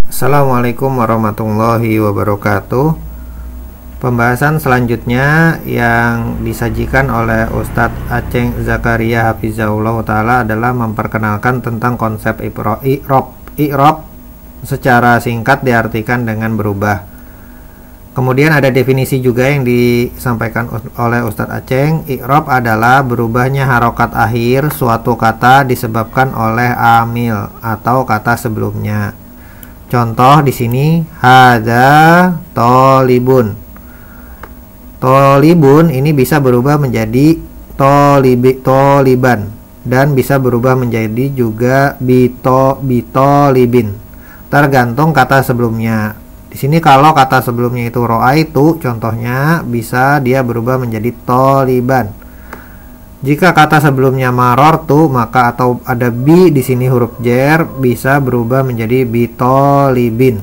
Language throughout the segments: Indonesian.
Assalamualaikum warahmatullahi wabarakatuh. Pembahasan selanjutnya yang disajikan oleh Ustadz Aceng Zakaria Hafizahullah Ta'ala adalah memperkenalkan tentang konsep i'rab. I'rab secara singkat diartikan dengan berubah. Kemudian ada definisi juga yang disampaikan oleh Ustadz Aceng. I'rab adalah berubahnya harokat akhir suatu kata disebabkan oleh amil atau kata sebelumnya. Contoh di sini hadza tolibun. Tolibun ini bisa berubah menjadi toliban dan bisa berubah menjadi juga bitolibin. Tergantung kata sebelumnya. Di sini kalau kata sebelumnya itu ro'aitu, contohnya bisa dia berubah menjadi toliban. Jika kata sebelumnya marortu, maka atau ada bi di sini huruf jar bisa berubah menjadi bitolibin.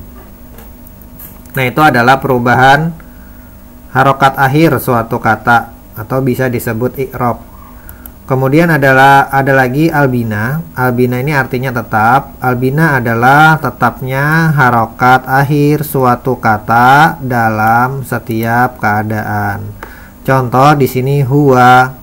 Nah, itu adalah perubahan harokat akhir suatu kata atau bisa disebut i'rab. Kemudian ada lagi albina. Albina ini artinya tetap. Albina adalah tetapnya harokat akhir suatu kata dalam setiap keadaan. Contoh di sini huwa,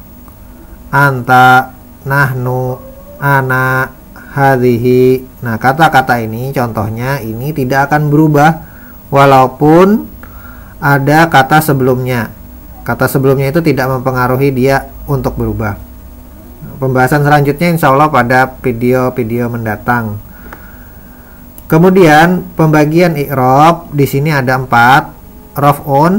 anta, nahnu, ana, hadhihi. Nah, kata-kata ini contohnya ini tidak akan berubah walaupun ada kata sebelumnya. Kata sebelumnya itu tidak mempengaruhi dia untuk berubah. Pembahasan selanjutnya insya Allah pada video-video mendatang. Kemudian pembagian i'rab di sini ada 4. Raf'un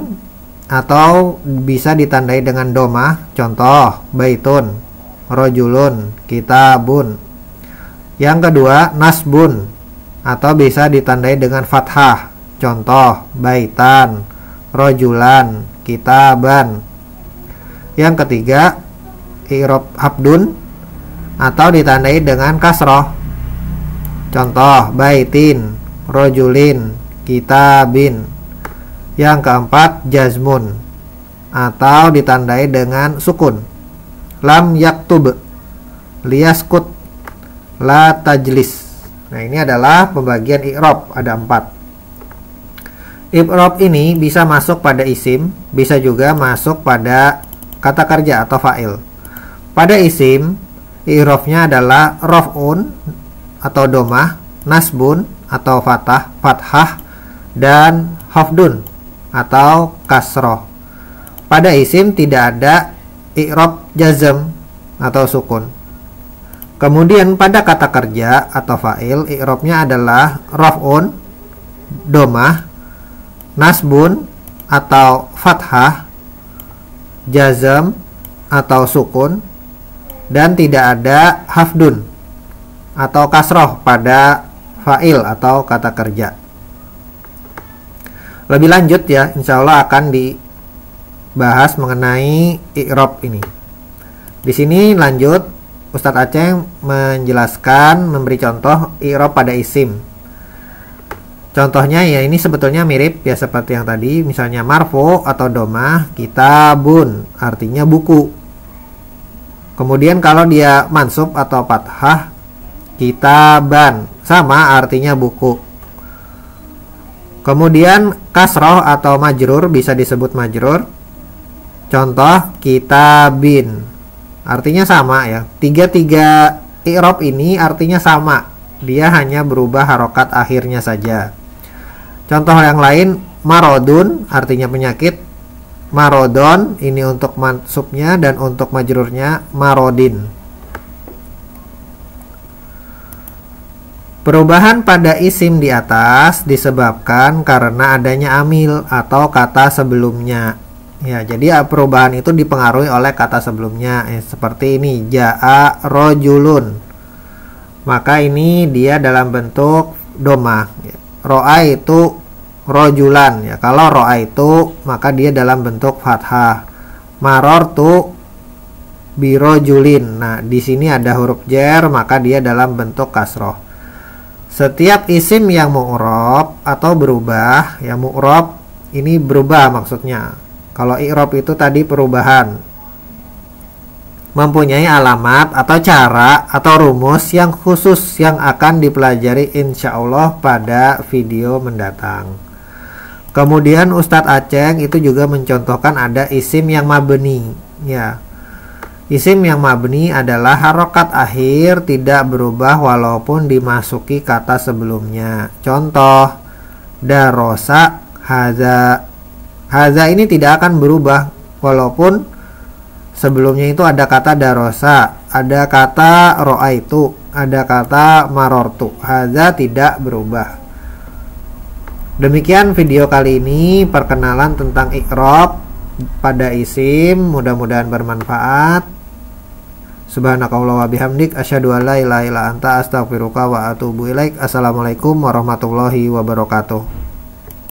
atau bisa ditandai dengan domah. Contoh baitun, rojulun, kitabun. Yang kedua nasbun atau bisa ditandai dengan fathah. Contoh baitan, rojulan, kitaban. Yang ketiga i'rab habdun atau ditandai dengan kasroh. Contoh baitin, rojulin, kitabin. Yang keempat jazmun atau ditandai dengan sukun. Lam yaktub, liyaskut, la tajlis. Nah, ini adalah pembagian i'rab, ada 4. I'rab ini bisa masuk pada isim, bisa juga masuk pada kata kerja atau fa'il. Pada isim, i'rabnya adalah raf'un atau domah, nasbun atau fathah, dan hafdun atau kasroh. Pada isim tidak ada i'rab jazm atau sukun. Kemudian pada kata kerja atau fa'il, i'rabnya adalah raf'un, domah, nasbun atau fathah, jazm atau sukun, dan tidak ada hafdun atau kasroh pada fa'il atau kata kerja. Lebih lanjut ya, insya Allah akan dibahas mengenai i'rab ini. Di sini lanjut Ustadz Aceng menjelaskan, memberi contoh i'rab pada isim. Contohnya ya ini sebetulnya mirip ya seperti yang tadi, misalnya marfu atau domah, kitabun artinya buku. Kemudian kalau dia mansub atau fathah, kitaban sama artinya buku. Kemudian kasroh atau majrur bisa disebut majrur. Contoh kitabin artinya sama ya. Tiga i'rab ini artinya sama, dia hanya berubah harokat akhirnya saja. Contoh yang lain marodun artinya penyakit. Marodon ini untuk mansubnya dan untuk majrurnya marodin. Perubahan pada isim di atas disebabkan karena adanya amil atau kata sebelumnya. Ya, jadi perubahan itu dipengaruhi oleh kata sebelumnya. Seperti ini, ja'a rojulun. Maka ini dia dalam bentuk domah. Ro'a itu rojulan ya. Kalau ro'a itu maka dia dalam bentuk fathah. Marortu birojulin. Nah, di sini ada huruf jar, maka dia dalam bentuk kasroh. Setiap isim yang mu'rab atau berubah, ya mu'rab ini berubah maksudnya. Kalau i'rab itu tadi perubahan. mempunyai alamat atau cara atau rumus yang khusus yang akan dipelajari insya Allah pada video mendatang. Kemudian Ustadz Aceng itu juga mencontohkan ada isim yang mabni, ya. Isim yang mabni adalah harokat akhir tidak berubah walaupun dimasuki kata sebelumnya. Contoh, darosa haza. Haza ini tidak akan berubah walaupun sebelumnya itu ada kata darosa, ada kata ro'aitu, ada kata marortu. Haza tidak berubah. Demikian video kali ini, perkenalan tentang i'rab pada isim. Mudah-mudahan bermanfaat. Subhanakallah wa bihamdik asyhadu an la ilaha illa anta astaghfiruka wa atubu ilaik. Assalamualaikum warahmatullahi wabarakatuh.